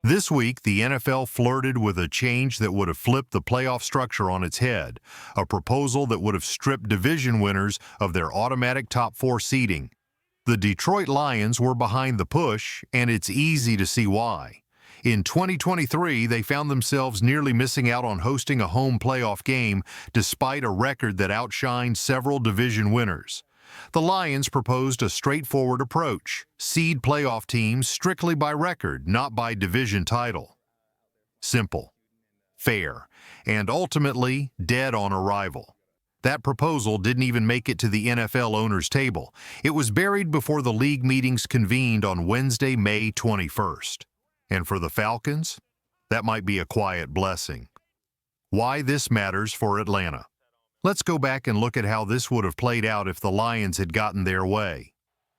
This week, the NFL flirted with a change that would have flipped the playoff structure on its head, a proposal that would have stripped division winners of their automatic top four seeding. The Detroit Lions were behind the push, and it's easy to see why. In 2023, they found themselves nearly missing out on hosting a home playoff game despite a record that outshined several division winners. The Lions proposed a straightforward approach: seed playoff teams strictly by record, not by division title. Simple, fair, and ultimately dead on arrival. That proposal didn't even make it to the NFL owners' table. It was buried before the league meetings convened on Wednesday, May 21st. And for the Falcons, that might be a quiet blessing. Why this matters for Atlanta. Let's go back and look at how this would have played out if the Lions had gotten their way.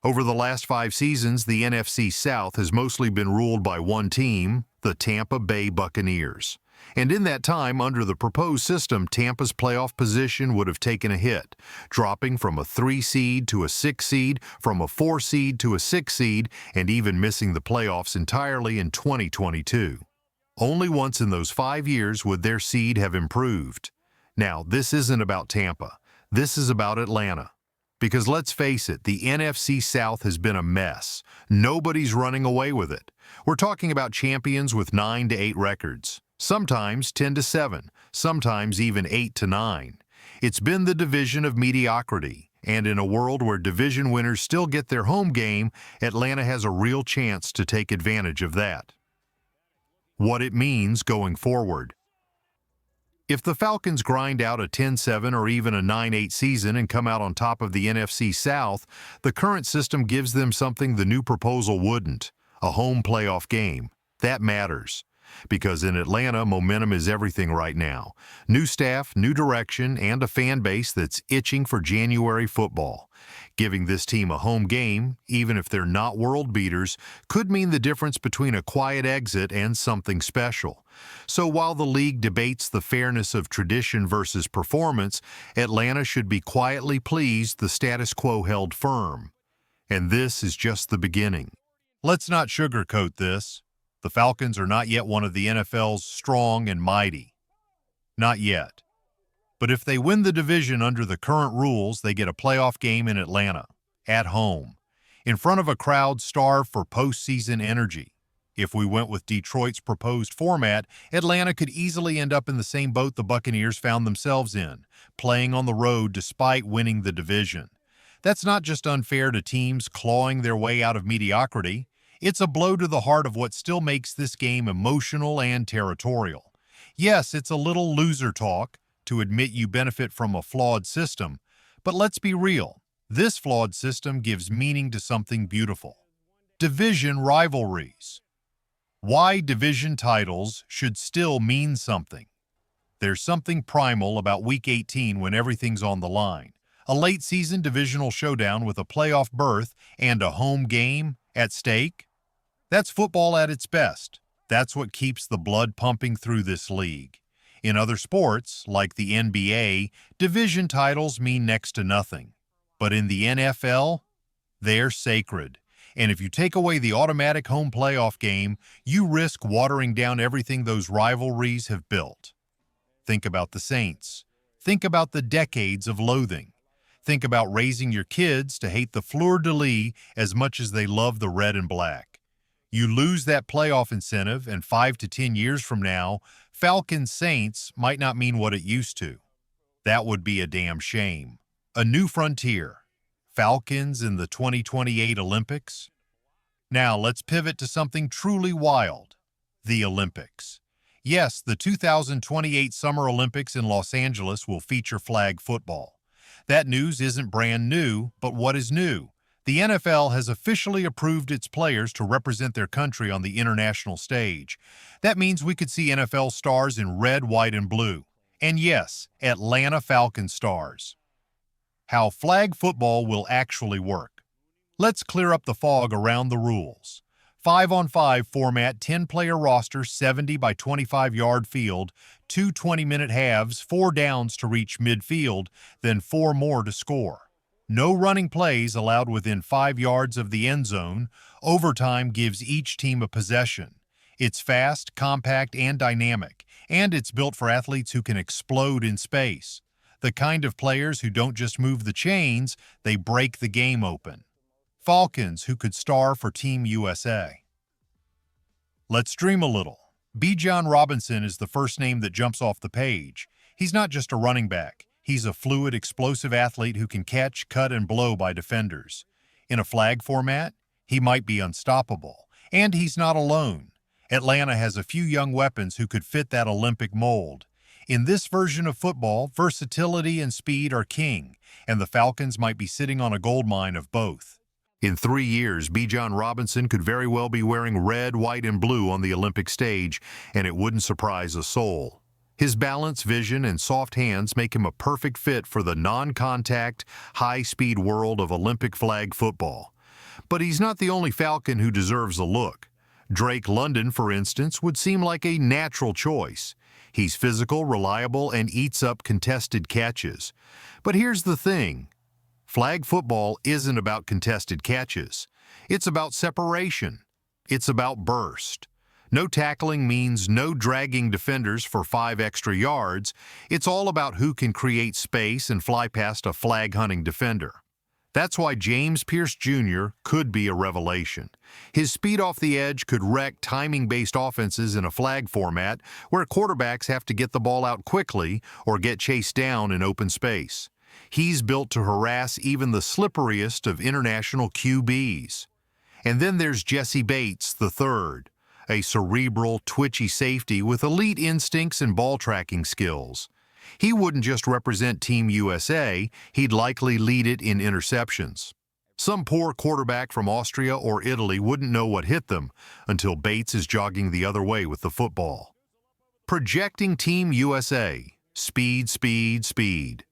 Over the last 5 seasons, the NFC South has mostly been ruled by one team, the Tampa Bay Buccaneers. And in that time, under the proposed system, Tampa's playoff position would have taken a hit, dropping from a 3 seed to a 6 seed, from a 4 seed to a 6 seed, and even missing the playoffs entirely in 2022. Only once in those 5 years would their seed have improved. Now, this isn't about Tampa. This is about Atlanta. Because let's face it, the NFC South has been a mess. Nobody's running away with it. We're talking about champions with 9 to 8 records. Sometimes 10 to 7, sometimes even 8 to 9. It's been the division of mediocrity, and in a world where division winners still get their home game, Atlanta has a real chance to take advantage of that. What it means going forward. If the Falcons grind out a 10-7 or even a 9-8 season and come out on top of the NFC South, the current system gives them something the new proposal wouldn't: a home playoff game. That matters. Because in Atlanta, momentum is everything right now. New staff, new direction, and a fan base that's itching for January football. Giving this team a home game, even if they're not world beaters, could mean the difference between a quiet exit and something special. So while the league debates the fairness of tradition versus performance, Atlanta should be quietly pleased the status quo held firm. And this is just the beginning. Let's not sugarcoat this. The Falcons are not yet one of the NFL's strong and mighty. Not yet. But if they win the division under the current rules, they get a playoff game in Atlanta, at home, in front of a crowd starved for postseason energy. If we went with Detroit's proposed format, Atlanta could easily end up in the same boat the Buccaneers found themselves in, playing on the road despite winning the division. That's not just unfair to teams clawing their way out of mediocrity. It's a blow to the heart of what still makes this game emotional and territorial. Yes, it's a little loser talk to admit you benefit from a flawed system, but let's be real. This flawed system gives meaning to something beautiful: division rivalries. Why division titles should still mean something. There's something primal about Week 18 when everything's on the line. A late-season divisional showdown with a playoff berth and a home game at stake? That's football at its best. That's what keeps the blood pumping through this league. In other sports, like the NBA, division titles mean next to nothing. But in the NFL, they're sacred. And if you take away the automatic home playoff game, you risk watering down everything those rivalries have built. Think about the Saints. Think about the decades of loathing. Think about raising your kids to hate the fleur-de-lis as much as they love the red and black. You lose that playoff incentive, and 5 to 10 years from now, Falcons-Saints might not mean what it used to. That would be a damn shame. A new frontier. Falcons in the 2028 Olympics? Now let's pivot to something truly wild: the Olympics. Yes, the 2028 Summer Olympics in Los Angeles will feature flag football. That news isn't brand new, but what is new? The NFL has officially approved its players to represent their country on the international stage. That means we could see NFL stars in red, white, and blue. And yes, Atlanta Falcons stars. How flag football will actually work. Let's clear up the fog around the rules. 5-on-5 format, 10-player roster, 70 by 25-yard field, 2 20-minute halves, 4 downs to reach midfield, then 4 more to score. No running plays allowed within 5 yards of the end zone. Overtime gives each team a possession. It's fast, compact, and dynamic, and it's built for athletes who can explode in space. The kind of players who don't just move the chains, they break the game open. Falcons who could star for Team USA. Let's dream a little. Bijan Robinson is the first name that jumps off the page. He's not just a running back. He's a fluid, explosive athlete who can catch, cut, and blow by defenders. In a flag format, he might be unstoppable. And he's not alone. Atlanta has a few young weapons who could fit that Olympic mold. In this version of football, versatility and speed are king, and the Falcons might be sitting on a goldmine of both. In 3 years, Bijan Robinson could very well be wearing red, white, and blue on the Olympic stage, and it wouldn't surprise a soul. His balance, vision, and soft hands make him a perfect fit for the non-contact, high-speed world of Olympic flag football. But he's not the only Falcon who deserves a look. Drake London, for instance, would seem like a natural choice. He's physical, reliable, and eats up contested catches. But here's the thing. Flag football isn't about contested catches. It's about separation. It's about burst. No tackling means no dragging defenders for 5 extra yards. It's all about who can create space and fly past a flag-hunting defender. That's why James Pierce Jr. could be a revelation. His speed off the edge could wreck timing-based offenses in a flag format where quarterbacks have to get the ball out quickly or get chased down in open space. He's built to harass even the slipperiest of international QBs. And then there's Jesse Bates III, a cerebral, twitchy safety with elite instincts and ball-tracking skills. He wouldn't just represent Team USA, he'd likely lead it in interceptions. Some poor quarterback from Austria or Italy wouldn't know what hit them until Bates is jogging the other way with the football. Projecting Team USA. Speed, speed, speed.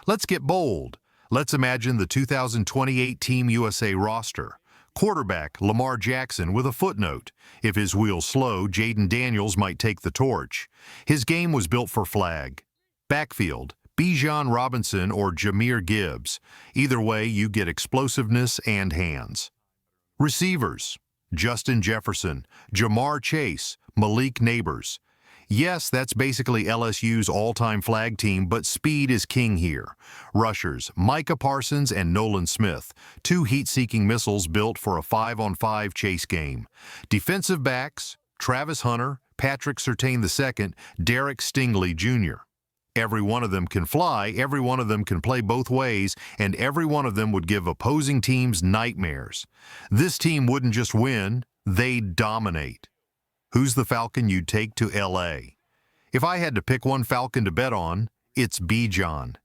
Let's get bold. Let's imagine the 2028 Team USA roster. Quarterback, Lamar Jackson with a footnote. If his wheels slow, Jaden Daniels might take the torch. His game was built for flag. Backfield, Bijan Robinson or Jahmyr Gibbs. Either way, you get explosiveness and hands. Receivers, Justin Jefferson, Jamar Chase, Malik Neighbors. Yes, that's basically LSU's all-time flag team, but speed is king here. Rushers, Micah Parsons and Nolan Smith, 2 heat-seeking missiles built for a 5-on-5 chase game. Defensive backs, Travis Hunter, Patrick Surtain II, Derek Stingley Jr. Every one of them can fly, every one of them can play both ways, and every one of them would give opposing teams nightmares. This team wouldn't just win, they'd dominate. Who's the Falcon you'd take to LA? If I had to pick one Falcon to bet on, it's Bijan.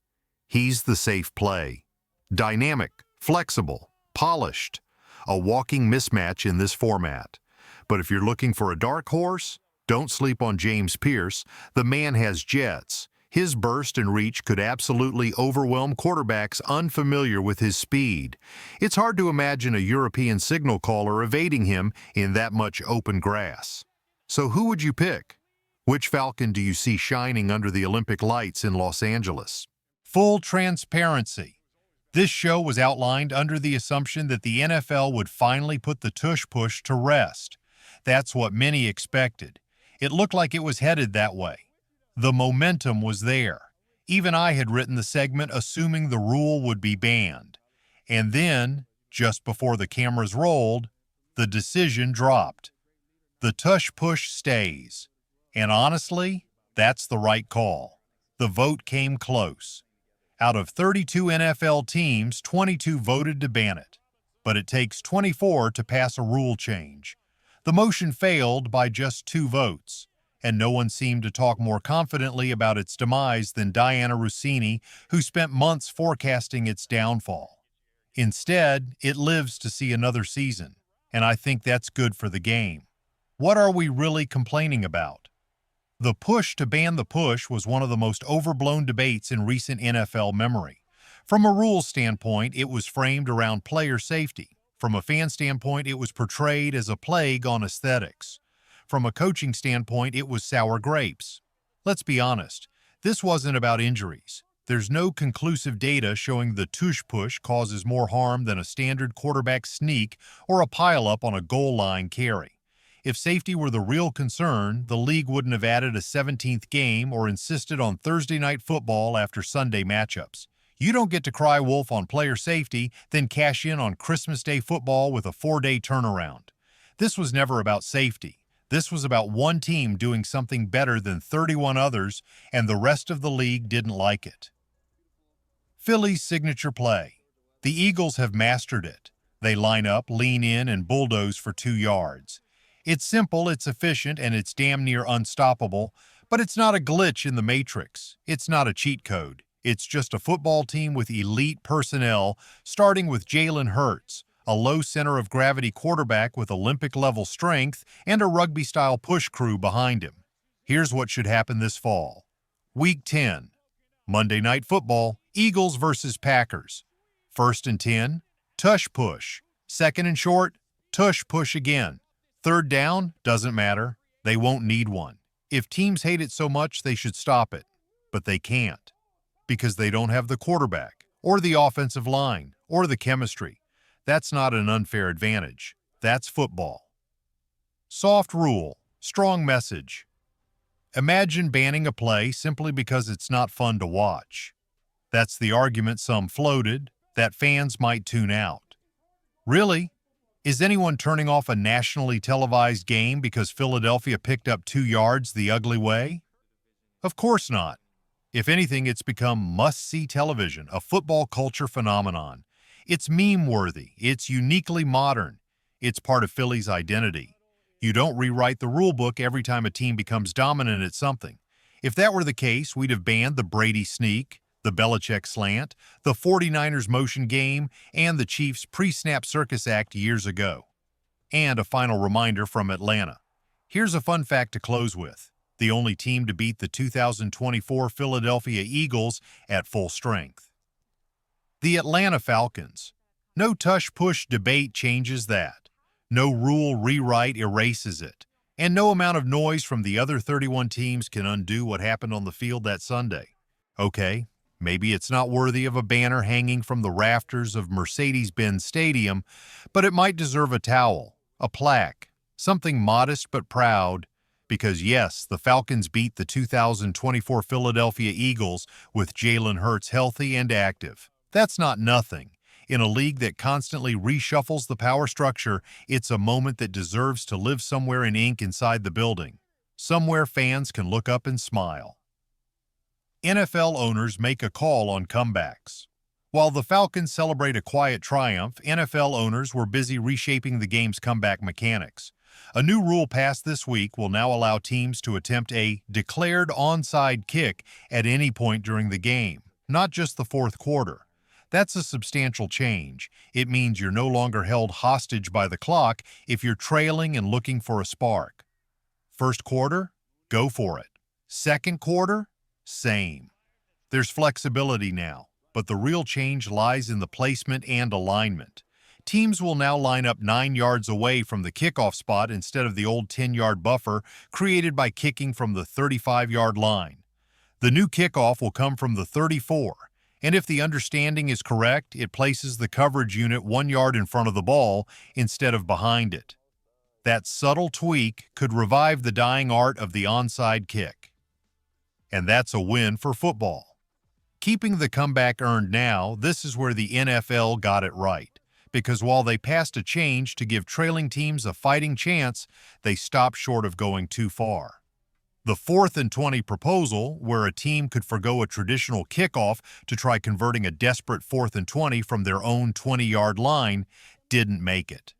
He's the safe play. Dynamic, flexible, polished. A walking mismatch in this format. But if you're looking for a dark horse, don't sleep on James Pierce. The man has jets. His burst and reach could absolutely overwhelm quarterbacks unfamiliar with his speed. It's hard to imagine a European signal caller evading him in that much open grass. So who would you pick? Which Falcon do you see shining under the Olympic lights in Los Angeles? Full transparency. This show was outlined under the assumption that the NFL would finally put the tush-push to rest. That's what many expected. It looked like it was headed that way. The momentum was there. Even I had written the segment assuming the rule would be banned. And then, just before the cameras rolled, the decision dropped. The tush-push stays. And honestly, that's the right call. The vote came close. Out of 32 NFL teams, 22 voted to ban it. But it takes 24 to pass a rule change. The motion failed by just 2 votes. And no one seemed to talk more confidently about its demise than Diana Russini, who spent months forecasting its downfall. Instead, it lives to see another season, and I think that's good for the game. What are we really complaining about? The push to ban the push was one of the most overblown debates in recent NFL memory. From a rules standpoint, it was framed around player safety. From a fan standpoint, it was portrayed as a plague on aesthetics. From a coaching standpoint, it was sour grapes. Let's be honest, this wasn't about injuries. There's no conclusive data showing the tush-push causes more harm than a standard quarterback sneak or a pile-up on a goal line carry. If safety were the real concern, the league wouldn't have added a 17th game or insisted on Thursday night football after Sunday matchups. You don't get to cry wolf on player safety, then cash in on Christmas Day football with a 4-day turnaround. This was never about safety. This was about one team doing something better than 31 others, and the rest of the league didn't like it. Philly's signature play. The Eagles have mastered it. They line up, lean in, and bulldoze for 2 yards. It's simple, it's efficient, and it's damn near unstoppable, but it's not a glitch in the matrix. It's not a cheat code. It's just a football team with elite personnel, starting with Jalen Hurts, a low center of gravity quarterback with Olympic-level strength, and a rugby-style push crew behind him. Here's what should happen this fall. Week 10. Monday Night Football, Eagles versus Packers. 1st and 10, tush push. 2nd and short, tush push again. 3rd down, doesn't matter. They won't need one. If teams hate it so much, they should stop it. But they can't. Because they don't have the quarterback, or the offensive line, or the chemistry. That's not an unfair advantage. That's football. Soft rule, strong message. Imagine banning a play simply because it's not fun to watch. That's the argument some floated, that fans might tune out. Really? Is anyone turning off a nationally televised game because Philadelphia picked up 2 yards the ugly way? Of course not. If anything, it's become must-see television, a football culture phenomenon. It's meme-worthy. It's uniquely modern. It's part of Philly's identity. You don't rewrite the rule book every time a team becomes dominant at something. If that were the case, we'd have banned the Brady sneak, the Belichick slant, the 49ers motion game, and the Chiefs pre-snap circus act years ago. And a final reminder from Atlanta. Here's a fun fact to close with. The only team to beat the 2024 Philadelphia Eagles at full strength. The Atlanta Falcons. No tush-push debate changes that. No rule rewrite erases it. And no amount of noise from the other 31 teams can undo what happened on the field that Sunday. Okay, maybe it's not worthy of a banner hanging from the rafters of Mercedes-Benz Stadium, but it might deserve a towel, a plaque, something modest but proud, because yes, the Falcons beat the 2024 Philadelphia Eagles with Jalen Hurts healthy and active. That's not nothing. In a league that constantly reshuffles the power structure, it's a moment that deserves to live somewhere in ink inside the building. Somewhere fans can look up and smile. NFL owners make a call on comebacks. While the Falcons celebrate a quiet triumph, NFL owners were busy reshaping the game's comeback mechanics. A new rule passed this week will now allow teams to attempt a declared onside kick at any point during the game, not just the 4th quarter. That's a substantial change. It means you're no longer held hostage by the clock if you're trailing and looking for a spark. 1st quarter? Go for it. 2nd quarter? Same. There's flexibility now, but the real change lies in the placement and alignment. Teams will now line up 9 yards away from the kickoff spot instead of the old 10-yard buffer created by kicking from the 35-yard line. The new kickoff will come from the 34, and if the understanding is correct, it places the coverage unit 1 yard in front of the ball instead of behind it. That subtle tweak could revive the dying art of the onside kick. And that's a win for football. Keeping the comeback earned now, this is where the NFL got it right. Because while they passed a change to give trailing teams a fighting chance, they stopped short of going too far. The 4th and 20 proposal, where a team could forgo a traditional kickoff to try converting a desperate 4th and 20 from their own 20-yard line, didn't make it.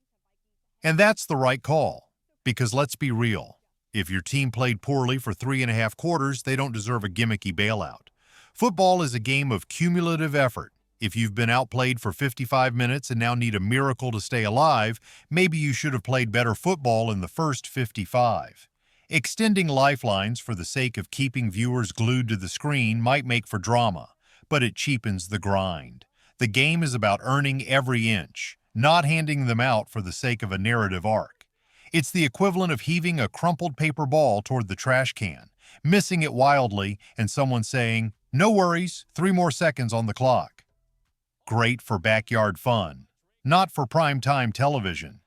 And that's the right call, because let's be real. If your team played poorly for 3.5 quarters, they don't deserve a gimmicky bailout. Football is a game of cumulative effort. If you've been outplayed for 55 minutes and now need a miracle to stay alive, maybe you should have played better football in the first 55. Extending lifelines for the sake of keeping viewers glued to the screen might make for drama, but it cheapens the grind. The game is about earning every inch, not handing them out for the sake of a narrative arc. It's the equivalent of heaving a crumpled paper ball toward the trash can, missing it wildly, and someone saying, "No worries, 3 more seconds on the clock." Great for backyard fun, not for prime-time television.